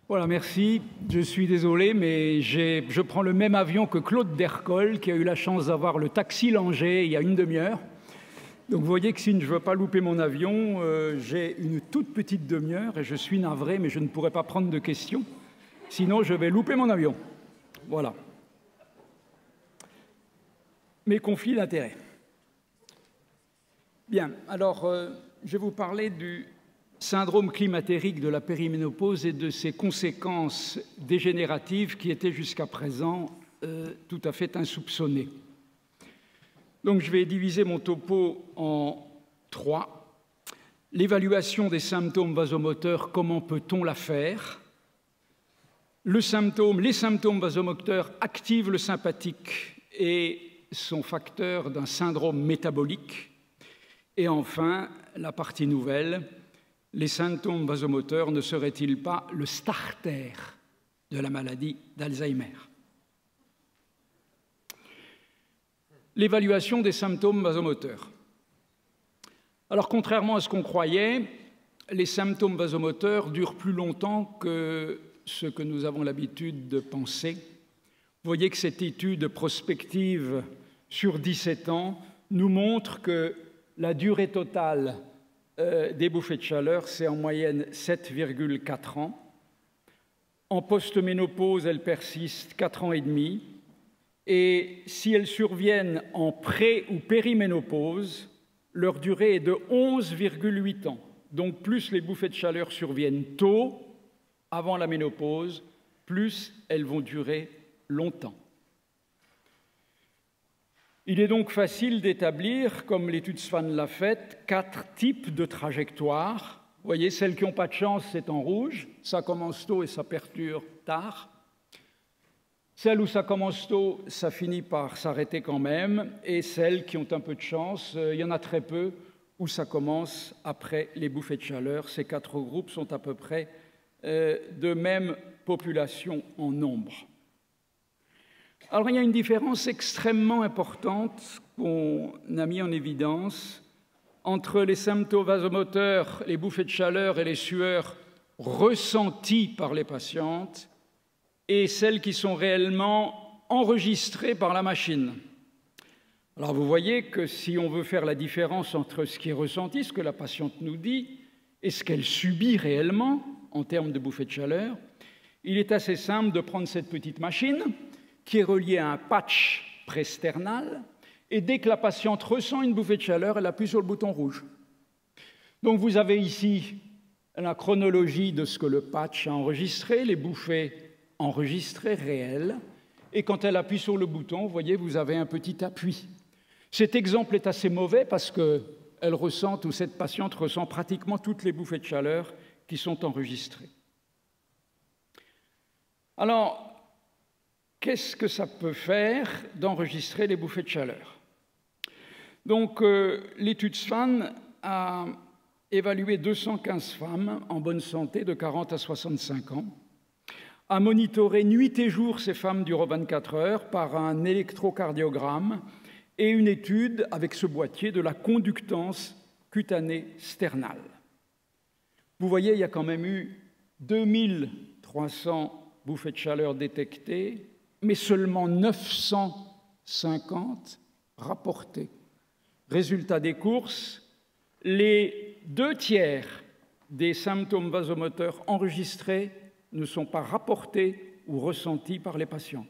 Voilà, merci. Je suis désolé, mais je prends le même avion que Claude Dercol, qui a eu la chance d'avoir le taxi Langer il y a une demi-heure. Donc vous voyez que si je ne veux pas louper mon avion, j'ai une toute petite demi-heure et je suis navré, mais je ne pourrai pas prendre de questions. Sinon, je vais louper mon avion. Voilà. Mes conflits d'intérêts. Bien, alors, je vais vous parler du syndrome climatérique de la périménopause et de ses conséquences dégénératives qui étaient jusqu'à présent tout à fait insoupçonnées. Donc, je vais diviser mon topo en 3. L'évaluation des symptômes vasomoteurs, comment peut-on la faire? Les symptômes vasomoteurs activent le sympathique et sont facteurs d'un syndrome métabolique. Et enfin, la partie nouvelle, les symptômes vasomoteurs ne seraient-ils pas le starter de la maladie d'Alzheimer? L'évaluation des symptômes vasomoteurs. Alors, contrairement à ce qu'on croyait, les symptômes vasomoteurs durent plus longtemps que ce que nous avons l'habitude de penser. Vous voyez que cette étude prospective sur 17 ans nous montre que la durée totale des bouffées de chaleur, c'est en moyenne 7,4 ans. En post-ménopause, elles persistent 4 ans et demi. Et si elles surviennent en pré- ou périménopause, leur durée est de 11,8 ans. Donc plus les bouffées de chaleur surviennent tôt, avant la ménopause, plus elles vont durer longtemps. Il est donc facile d'établir, comme l'étude Swan l'a faite, 4 types de trajectoires. Vous voyez, celles qui n'ont pas de chance, c'est en rouge. Ça commence tôt et ça perdure tard. Celles où ça commence tôt, ça finit par s'arrêter quand même. Et celles qui ont un peu de chance, il y en a très peu, où ça commence après les bouffées de chaleur. Ces 4 groupes sont à peu près de même population en nombre. Alors, il y a une différence extrêmement importante qu'on a mis en évidence entre les symptômes vasomoteurs, les bouffées de chaleur et les sueurs ressenties par les patientes et celles qui sont réellement enregistrées par la machine. Alors, vous voyez que si on veut faire la différence entre ce qui est ressenti, ce que la patiente nous dit, et ce qu'elle subit réellement en termes de bouffées de chaleur, il est assez simple de prendre cette petite machine qui est reliée à un patch presternal, et dès que la patiente ressent une bouffée de chaleur, elle appuie sur le bouton rouge. Donc vous avez ici la chronologie de ce que le patch a enregistré, les bouffées enregistrées réelles, et quand elle appuie sur le bouton, vous voyez, vous avez un petit appui. Cet exemple est assez mauvais parce qu'elle ressent, ou cette patiente ressent pratiquement toutes les bouffées de chaleur qui sont enregistrées. Alors, qu'est-ce que ça peut faire d'enregistrer les bouffées de chaleur? Donc, l'étude Swan a évalué 215 femmes en bonne santé de 40 à 65 ans, a monitoré nuit et jour ces femmes durant 24 heures par un électrocardiogramme et une étude avec ce boîtier de la conductance cutanée sternale. Vous voyez, il y a quand même eu 2300 bouffées de chaleur détectées, mais seulement 950 rapportées. Résultat des courses, les 2/3 des symptômes vasomoteurs enregistrés ne sont pas rapportés ou ressentis par les patientes.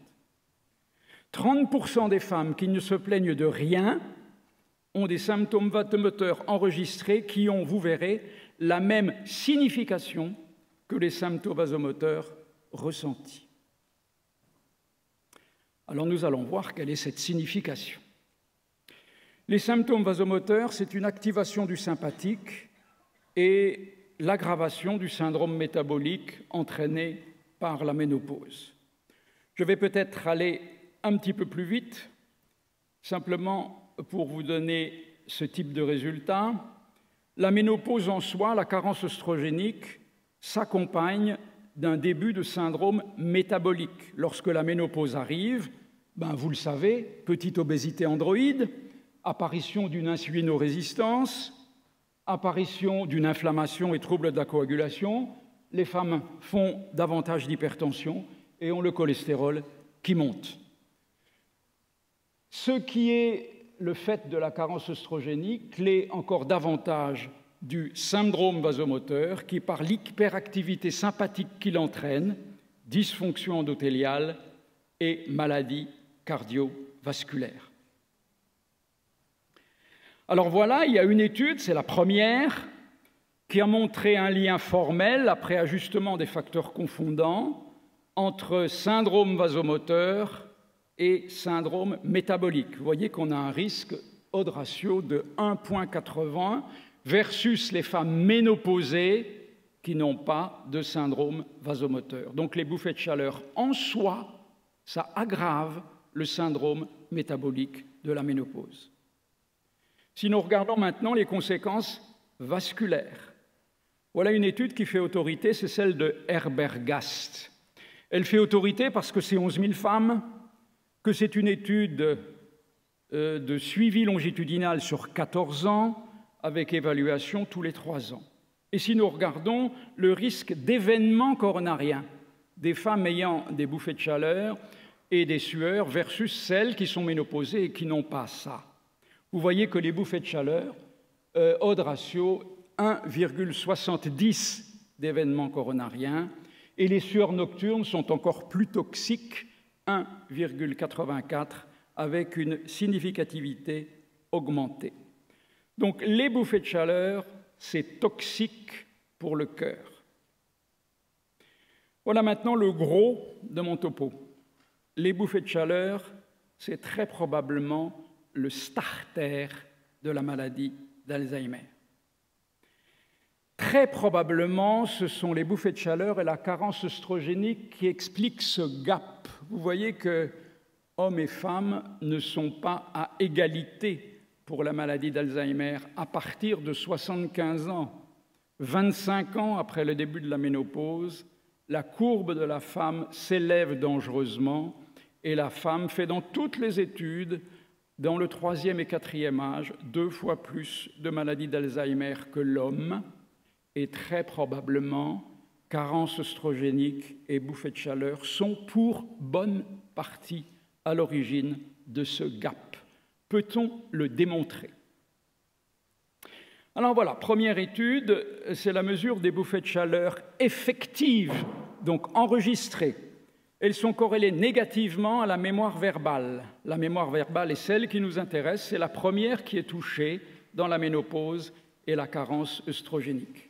30% des femmes qui ne se plaignent de rien ont des symptômes vasomoteurs enregistrés qui ont, vous verrez, la même signification que les symptômes vasomoteurs ressentis. Alors nous allons voir quelle est cette signification. Les symptômes vasomoteurs, c'est une activation du sympathique et l'aggravation du syndrome métabolique entraîné par la ménopause. Je vais peut-être aller un petit peu plus vite, simplement pour vous donner ce type de résultat. La ménopause en soi, la carence œstrogénique, s'accompagne d'un début de syndrome métabolique. Lorsque la ménopause arrive, vous le savez, petite obésité androïde, apparition d'une insulinorésistance, apparition d'une inflammation et troubles de la coagulation, les femmes font davantage d'hypertension et ont le cholestérol qui monte. Ce qui est le fait de la carence œstrogénique l'est encore davantage du syndrome vasomoteur qui, par l'hyperactivité sympathique qu'il entraîne, dysfonction endothéliale et maladie cardiovasculaire. Alors voilà, il y a une étude, c'est la première, qui a montré un lien formel, après ajustement des facteurs confondants, entre syndrome vasomoteur et syndrome métabolique. Vous voyez qu'on a un risque odds ratio de 1,80 versus les femmes ménopausées qui n'ont pas de syndrome vasomoteur. Donc les bouffées de chaleur en soi, ça aggrave le syndrome métabolique de la ménopause. Si nous regardons maintenant les conséquences vasculaires, voilà une étude qui fait autorité, c'est celle de Herbergast. Elle fait autorité parce que c'est 11 000 femmes, que c'est une étude de suivi longitudinal sur 14 ans, avec évaluation tous les 3 ans. Et si nous regardons le risque d'événements coronariens des femmes ayant des bouffées de chaleur et des sueurs versus celles qui sont ménopausées et qui n'ont pas ça, vous voyez que les bouffées de chaleur, odds ratio 1,70 d'événements coronariens, et les sueurs nocturnes sont encore plus toxiques, 1,84, avec une significativité augmentée. Donc les bouffées de chaleur, c'est toxique pour le cœur. Voilà maintenant le gros de mon topo. Les bouffées de chaleur, c'est très probablement le starter de la maladie d'Alzheimer. Très probablement, ce sont les bouffées de chaleur et la carence œstrogénique qui expliquent ce gap. Vous voyez que hommes et femmes ne sont pas à égalité pour la maladie d'Alzheimer à partir de 75 ans. 25 ans après le début de la ménopause, la courbe de la femme s'élève dangereusement et la femme fait dans toutes les études, dans le 3e et 4e âge, 2 fois plus de maladies d'Alzheimer que l'homme, et très probablement, carence œstrogénique et bouffées de chaleur sont pour bonne partie à l'origine de ce gap. Peut-on le démontrer? Alors voilà, première étude, c'est la mesure des bouffées de chaleur effectives, donc enregistrées. Elles sont corrélées négativement à la mémoire verbale. La mémoire verbale est celle qui nous intéresse, c'est la première qui est touchée dans la ménopause et la carence œstrogénique.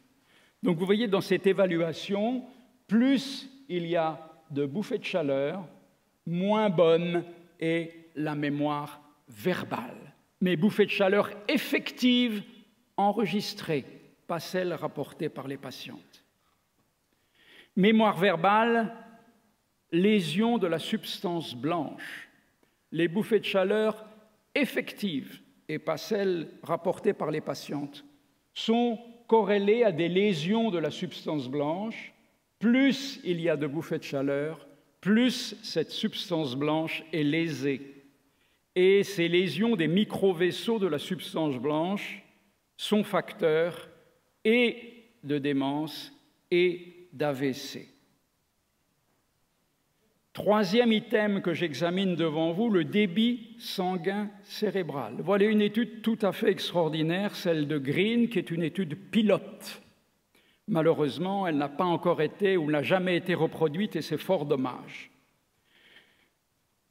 Donc vous voyez dans cette évaluation, plus il y a de bouffées de chaleur, moins bonne est la mémoire verbale. Mais bouffées de chaleur effectives enregistrées, pas celles rapportées par les patientes. Mémoire verbale, lésion de la substance blanche. Les bouffées de chaleur effectives, et pas celles rapportées par les patientes, sont corrélées à des lésions de la substance blanche. Plus il y a de bouffées de chaleur, plus cette substance blanche est lésée. Et ces lésions des microvaisseaux de la substance blanche sont facteurs et de démence et d'AVC. Troisième item que j'examine devant vous, le débit sanguin cérébral. Voilà une étude tout à fait extraordinaire, celle de Green, qui est une étude pilote. Malheureusement, elle n'a pas encore été ou n'a jamais été reproduite et c'est fort dommage.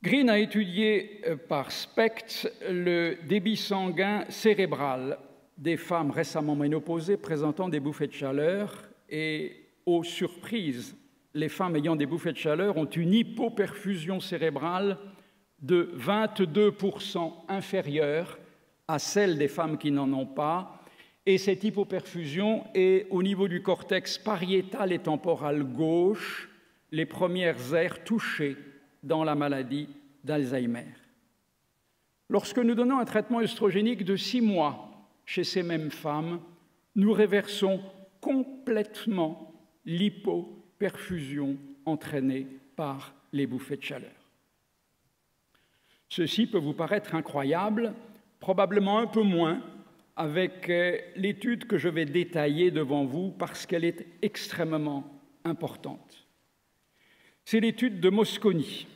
Green a étudié par SPECT le débit sanguin cérébral des femmes récemment ménopausées présentant des bouffées de chaleur et, aux surprises, les femmes ayant des bouffées de chaleur ont une hypoperfusion cérébrale de 22% inférieure à celle des femmes qui n'en ont pas. Et cette hypoperfusion est au niveau du cortex pariétal et temporal gauche, les premières aires touchées dans la maladie d'Alzheimer. Lorsque nous donnons un traitement œstrogénique de 6 mois chez ces mêmes femmes, nous réversons complètement l'hypoperfusion entraînée par les bouffées de chaleur. Ceci peut vous paraître incroyable, probablement un peu moins avec l'étude que je vais détailler devant vous parce qu'elle est extrêmement importante. C'est l'étude de Mosconi.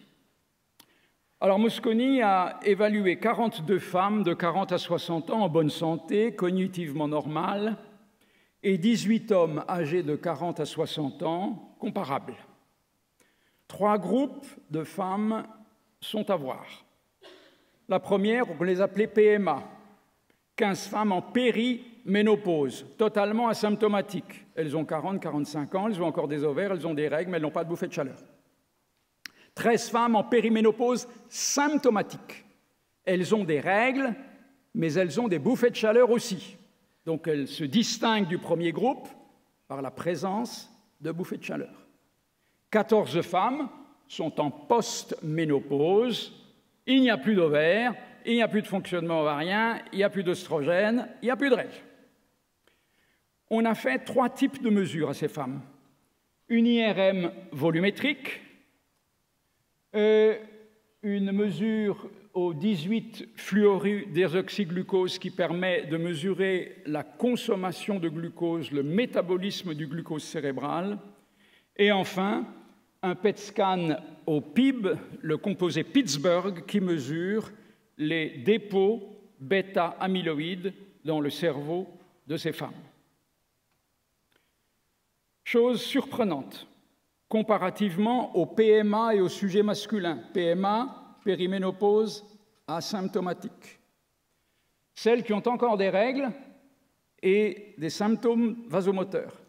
Alors Mosconi a évalué 42 femmes de 40 à 60 ans en bonne santé, cognitivement normales, et 18 hommes âgés de 40 à 60 ans, comparables. 3 groupes de femmes sont à voir. La première, on les appelait PMA, 15 femmes en périménopause, totalement asymptomatiques. Elles ont 40, 45 ans, elles ont encore des ovaires, elles ont des règles, mais elles n'ont pas de bouffée de chaleur. 13 femmes en périménopause symptomatique. Elles ont des règles, mais elles ont des bouffées de chaleur aussi. Donc elles se distinguent du premier groupe par la présence de bouffées de chaleur. 14 femmes sont en post-ménopause. Il n'y a plus d'ovaires, il n'y a plus de fonctionnement ovarien, il n'y a plus d'œstrogène, il n'y a plus de règles. On a fait 3 types de mesures à ces femmes. Une IRM volumétrique, une mesure au 18-fluorudésoxyglucose qui permet de mesurer la consommation de glucose, le métabolisme du glucose cérébral, et enfin un PET scan au PIB, le composé Pittsburgh, qui mesure les dépôts bêta-amyloïdes dans le cerveau de ces femmes. Chose surprenante, comparativement au PMA et au sujet masculin. PMA, périménopause, asymptomatique. Celles qui ont encore des règles et des symptômes vasomoteurs,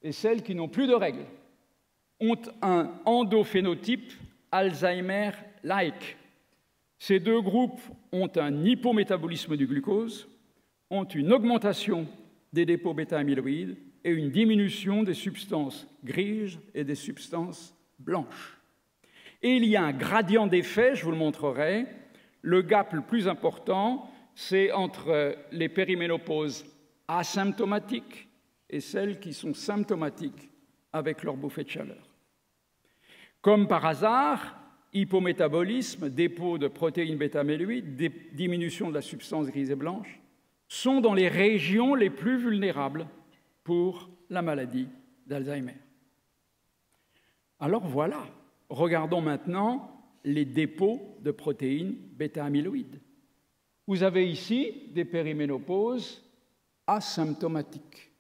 et celles qui n'ont plus de règles, ont un endophénotype Alzheimer-like. Ces 2 groupes ont un hypométabolisme du glucose, ont une augmentation des dépôts bêta-amyloïdes et une diminution des substances grises et des substances blanches. Et il y a un gradient d'effet, je vous le montrerai. Le gap le plus important, c'est entre les périménopauses asymptomatiques et celles qui sont symptomatiques avec leur bouffée de chaleur. Comme par hasard, hypométabolisme, dépôt de protéines bêta-amyloïdes, diminution de la substance grise et blanche, sont dans les régions les plus vulnérables pour la maladie d'Alzheimer. Alors voilà, regardons maintenant les dépôts de protéines bêta-amyloïdes. Vous avez ici des périménopauses asymptomatiques.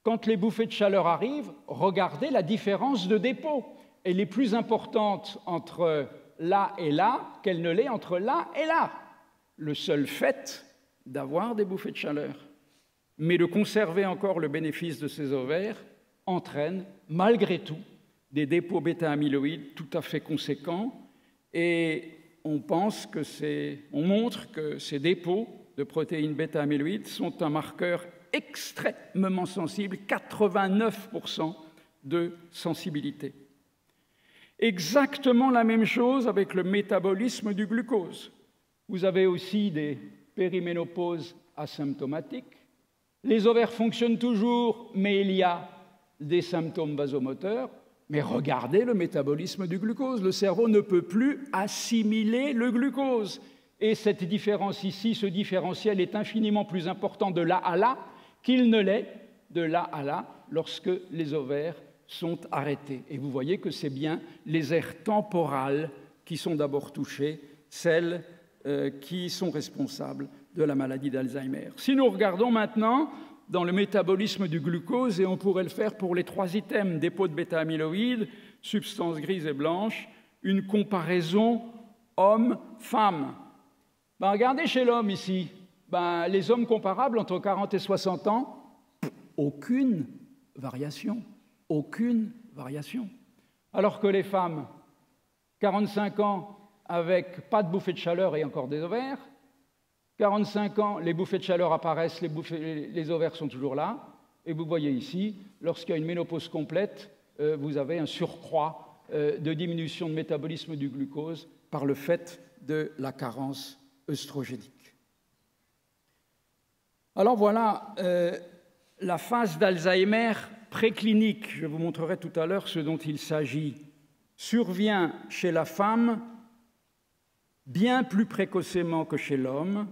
Quand les bouffées de chaleur arrivent, regardez la différence de dépôt. Elle est plus importante entre là et là qu'elle ne l'est entre là et là. Le seul fait d'avoir des bouffées de chaleur, mais de conserver encore le bénéfice de ces ovaires, entraîne malgré tout des dépôts bêta-amyloïdes tout à fait conséquents, et on montre que ces dépôts de protéines bêta-amyloïdes sont un marqueur extrêmement sensible, 89% de sensibilité. Exactement la même chose avec le métabolisme du glucose. Vous avez aussi des périménopauses asymptomatiques. Les ovaires fonctionnent toujours, mais il y a des symptômes vasomoteurs. Mais regardez le métabolisme du glucose. Le cerveau ne peut plus assimiler le glucose. Et cette différence ici, ce différentiel est infiniment plus important de là à là qu'il ne l'est de là à là lorsque les ovaires sont arrêtés. Et vous voyez que c'est bien les aires temporales qui sont d'abord touchées, celles qui sont responsables de la maladie d'Alzheimer. Si nous regardons maintenant dans le métabolisme du glucose, et on pourrait le faire pour les 3 items, dépôts de bêta-amyloïdes, substances grises et blanches, une comparaison homme-femme. Regardez chez l'homme ici, les hommes comparables entre 40 et 60 ans, aucune variation. Aucune variation. Alors que les femmes, 45 ans avec pas de bouffée de chaleur et encore des ovaires, 45 ans, les bouffées de chaleur apparaissent, les ovaires sont toujours là, et vous voyez ici, lorsqu'il y a une ménopause complète, vous avez un surcroît de diminution de métabolisme du glucose par le fait de la carence œstrogénique. Alors voilà la phase d'Alzheimer préclinique, je vous montrerai tout à l'heure ce dont il s'agit, survient chez la femme bien plus précocement que chez l'homme,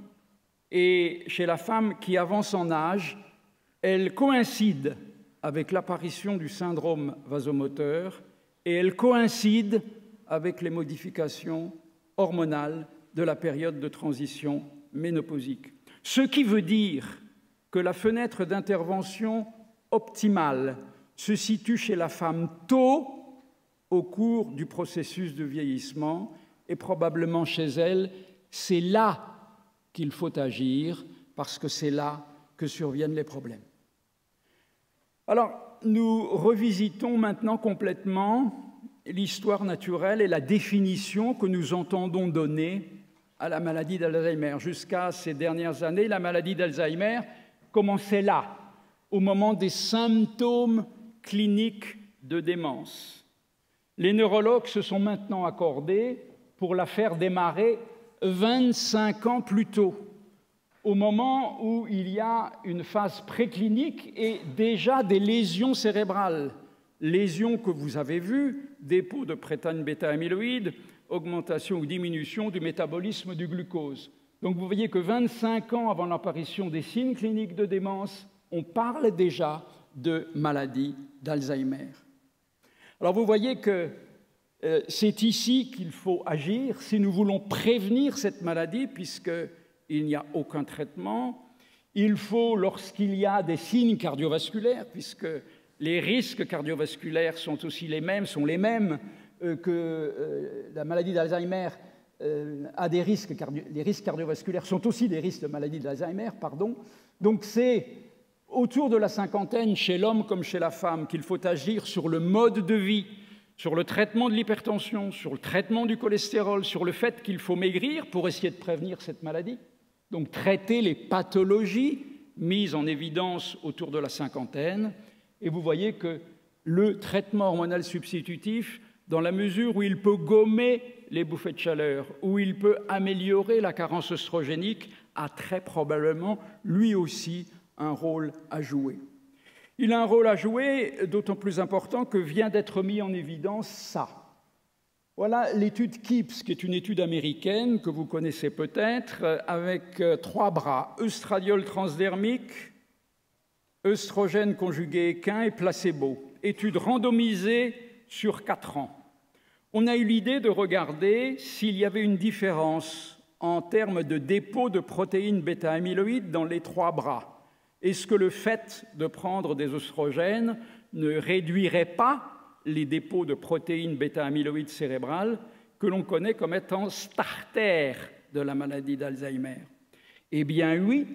et chez la femme qui avance en âge, elle coïncide avec l'apparition du syndrome vasomoteur et elle coïncide avec les modifications hormonales de la période de transition ménopausique. Ce qui veut dire que la fenêtre d'intervention optimale se situe chez la femme tôt au cours du processus de vieillissement et probablement chez elle, c'est là qu'il faut agir parce que c'est là que surviennent les problèmes. Alors, nous revisitons maintenant complètement l'histoire naturelle et la définition que nous entendons donner à la maladie d'Alzheimer. Jusqu'à ces dernières années, la maladie d'Alzheimer commençait là, au moment des symptômes cliniques de démence. Les neurologues se sont maintenant accordés pour la faire démarrer 25 ans plus tôt, au moment où il y a une phase préclinique et déjà des lésions cérébrales. Lésions que vous avez vues, dépôt de prétane bêta-amyloïde, augmentation ou diminution du métabolisme du glucose. Donc vous voyez que 25 ans avant l'apparition des signes cliniques de démence, on parle déjà de maladie d'Alzheimer. Alors vous voyez que c'est ici qu'il faut agir si nous voulons prévenir cette maladie, puisqu'il n'y a aucun traitement. Il faut, lorsqu'il y a des signes cardiovasculaires, puisque les risques cardiovasculaires sont aussi les mêmes, que la maladie d'Alzheimer a des risques, les risques cardiovasculaires sont aussi des risques de maladie d'Alzheimer, pardon. Donc c'est autour de la cinquantaine, chez l'homme comme chez la femme, qu'il faut agir sur le mode de vie, sur le traitement de l'hypertension, sur le traitement du cholestérol, sur le fait qu'il faut maigrir pour essayer de prévenir cette maladie. Donc traiter les pathologies mises en évidence autour de la cinquantaine. Et vous voyez que le traitement hormonal substitutif, dans la mesure où il peut gommer les bouffées de chaleur, où il peut améliorer la carence œstrogénique, a très probablement, lui aussi, un rôle à jouer. Il a un rôle à jouer d'autant plus important que vient d'être mis en évidence ça. Voilà l'étude KIPS, qui est une étude américaine que vous connaissez peut-être, avec 3 bras, œstradiol transdermique, œstrogène conjugué équin et placebo. Étude randomisée sur 4 ans. On a eu l'idée de regarder s'il y avait une différence en termes de dépôt de protéines bêta-amyloïdes dans les 3 bras. Est-ce que le fait de prendre des œstrogènes ne réduirait pas les dépôts de protéines bêta-amyloïdes cérébrales que l'on connaît comme étant starter de la maladie d'Alzheimer? Eh bien oui,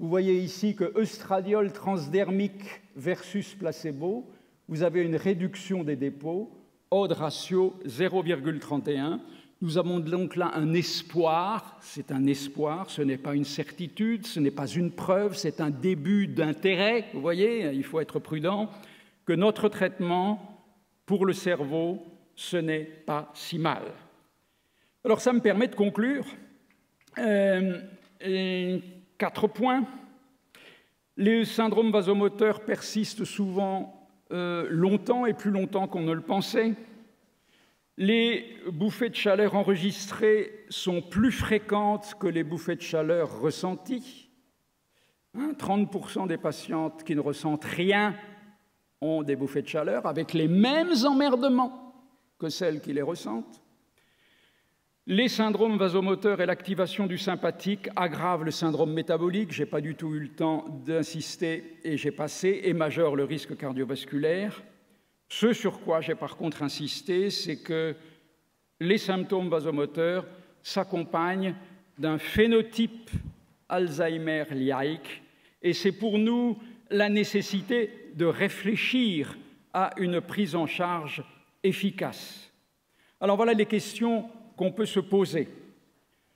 vous voyez ici que œstradiol transdermique versus placebo, vous avez une réduction des dépôts, odd ratio 0,31. Nous avons donc là un espoir, c'est un espoir, ce n'est pas une certitude, ce n'est pas une preuve, c'est un début d'intérêt, vous voyez, il faut être prudent, que notre traitement pour le cerveau, ce n'est pas si mal. Alors ça me permet de conclure 4 points. Les syndromes vasomoteurs persistent souvent longtemps et plus longtemps qu'on ne le pensait. Les bouffées de chaleur enregistrées sont plus fréquentes que les bouffées de chaleur ressenties. 30% des patientes qui ne ressentent rien ont des bouffées de chaleur avec les mêmes emmerdements que celles qui les ressentent. Les syndromes vasomoteurs et l'activation du sympathique aggravent le syndrome métabolique. Je n'ai pas du tout eu le temps d'insister et j'ai passé, et majeur le risque cardiovasculaire. Ce sur quoi j'ai par contre insisté, c'est que les symptômes vasomoteurs s'accompagnent d'un phénotype Alzheimer-like, et c'est pour nous la nécessité de réfléchir à une prise en charge efficace. Alors voilà les questions qu'on peut se poser.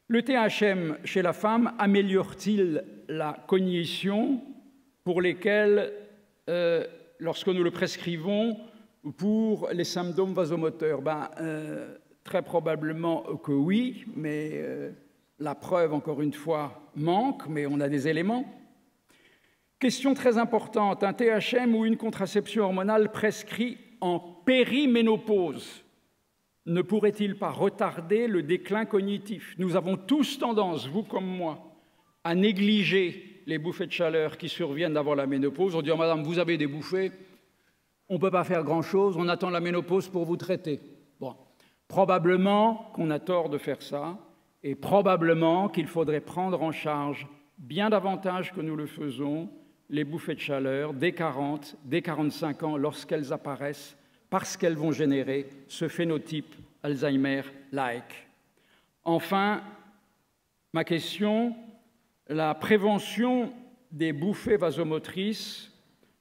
Le THM chez la femme améliore-t-il la cognition pour lesquelles, lorsque nous le prescrivons, pour les symptômes vasomoteurs? Très probablement que oui, mais la preuve, encore une fois, manque, mais on a des éléments. Question très importante, un THM ou une contraception hormonale prescrit en périménopause ne pourrait-il pas retarder le déclin cognitif? Nous avons tous tendance, vous comme moi, à négliger les bouffées de chaleur qui surviennent avant la ménopause. On dit « Madame, vous avez des bouffées ?» on ne peut pas faire grand-chose, on attend la ménopause pour vous traiter. Bon, probablement qu'on a tort de faire ça, et probablement qu'il faudrait prendre en charge bien davantage que nous le faisons les bouffées de chaleur dès 40, dès 45 ans lorsqu'elles apparaissent, parce qu'elles vont générer ce phénotype Alzheimer-like. Enfin, ma question, la prévention des bouffées vasomotrices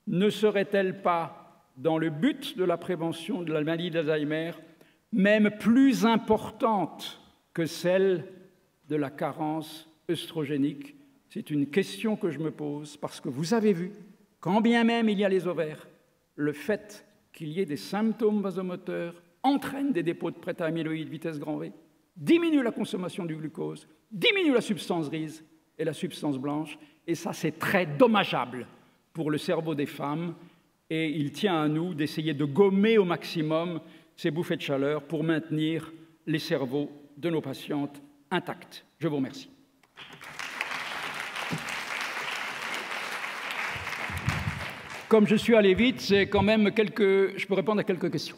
ne serait-elle pas, dans le but de la prévention de la maladie d'Alzheimer, même plus importante que celle de la carence œstrogénique? C'est une question que je me pose parce que vous avez vu, quand bien même il y a les ovaires, le fait qu'il y ait des symptômes vasomoteurs entraîne des dépôts de bêta-amyloïdes vitesse grand V, diminue la consommation du glucose, diminue la substance grise et la substance blanche, et ça c'est très dommageable pour le cerveau des femmes, et il tient à nous d'essayer de gommer au maximum ces bouffées de chaleur pour maintenir les cerveaux de nos patientes intacts. Je vous remercie. Comme je suis allé vite, c'est quand même je peux répondre à quelques questions.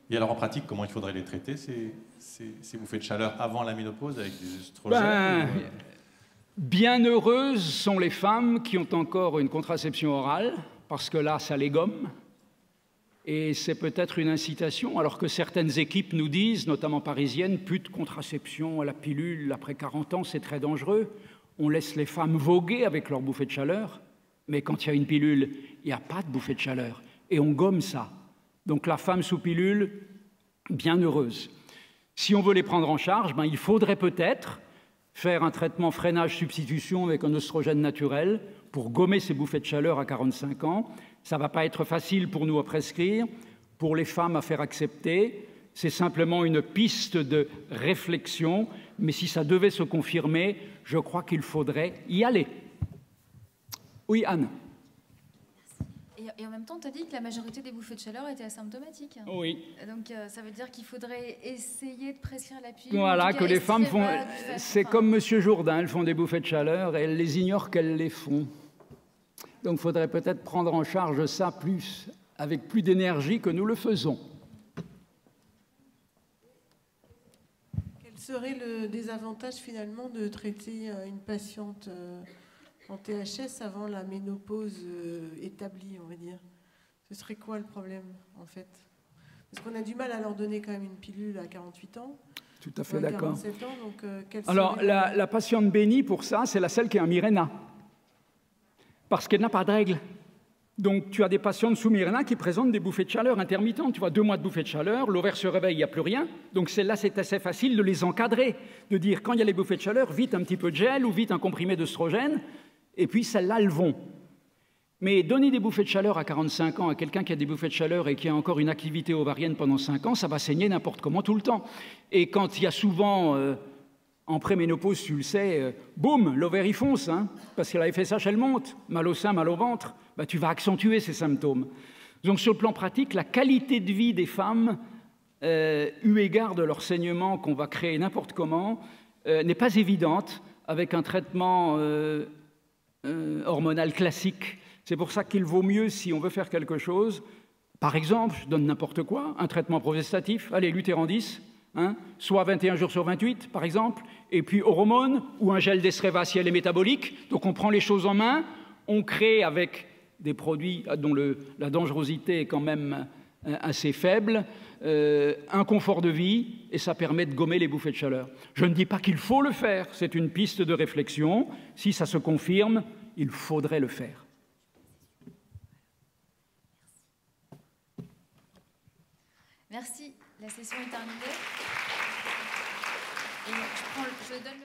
Et alors en pratique, comment il faudrait les traiter, ces bouffées de chaleur avant la ménopause avec des œstrogènes Bien heureuses sont les femmes qui ont encore une contraception orale, parce que là, ça les gomme. Et c'est peut-être une incitation, alors que certaines équipes nous disent, notamment parisiennes, plus de contraception à la pilule après 40 ans, c'est très dangereux. On laisse les femmes voguer avec leur bouffée de chaleur, mais quand il y a une pilule, il n'y a pas de bouffée de chaleur. Et on gomme ça. Donc la femme sous pilule, bien heureuse. Si on veut les prendre en charge, il faudrait peut-être faire un traitement freinage-substitution avec un oestrogène naturel pour gommer ces bouffées de chaleur à 45 ans. Ça ne va pas être facile pour nous à prescrire, pour les femmes à faire accepter. C'est simplement une piste de réflexion, mais si ça devait se confirmer, je crois qu'il faudrait y aller. Oui, Anne. Et en même temps, tu as dit que la majorité des bouffées de chaleur étaient asymptomatiques. Oui. Donc, ça veut dire qu'il faudrait essayer de prescrire la pilule. Voilà, que les femmes font... C'est comme M. Jourdain, elles font des bouffées de chaleur et elles les ignorent qu'elles les font. Donc, il faudrait peut-être prendre en charge ça avec plus d'énergie que nous le faisons. Quel serait le désavantage, finalement, de traiter une patiente en THS avant la ménopause établie, on va dire? Ce serait quoi le problème, en fait? Parce qu'on a du mal à leur donner quand même une pilule à 48 ans. Tout à fait d'accord. 47 ans, donc alors, la patiente bénie, pour ça, c'est celle qui a un Mirena. Parce qu'elle n'a pas de règles. Donc, tu as des patientes sous Mirena qui présentent des bouffées de chaleur intermittentes. Tu vois, 2 mois de bouffées de chaleur, l'ovaire se réveille, il n'y a plus rien. Donc, celles-là, c'est assez facile de les encadrer, de dire, quand il y a les bouffées de chaleur, vite un petit peu de gel ou vite un comprimé d'œstrogène. Et puis, celles-là, elles vont. Mais donner des bouffées de chaleur à 45 ans à quelqu'un qui a des bouffées de chaleur et qui a encore une activité ovarienne pendant 5 ans, ça va saigner n'importe comment tout le temps. Et quand il y a souvent, en préménopause, tu le sais, boum, l'ovaire y fonce, hein, parce que la FSH, elle monte, mal au sein, mal au ventre, tu vas accentuer ces symptômes. Donc, sur le plan pratique, la qualité de vie des femmes, eu égard de leur saignement qu'on va créer n'importe comment, n'est pas évidente avec un traitement hormonal classique. C'est pour ça qu'il vaut mieux, si on veut faire quelque chose, par exemple, je donne n'importe quoi, un traitement progestatif, allez, Lutherandis, hein, soit 21 jours sur 28, par exemple, et puis hormones ou un gel d'estrévaciel et métabolique. Donc on prend les choses en main, on crée avec des produits dont la dangerosité est quand même assez faible, un confort de vie, et ça permet de gommer les bouffées de chaleur. Je ne dis pas qu'il faut le faire, c'est une piste de réflexion. Si ça se confirme, il faudrait le faire. Merci. La session est terminée. Et je donne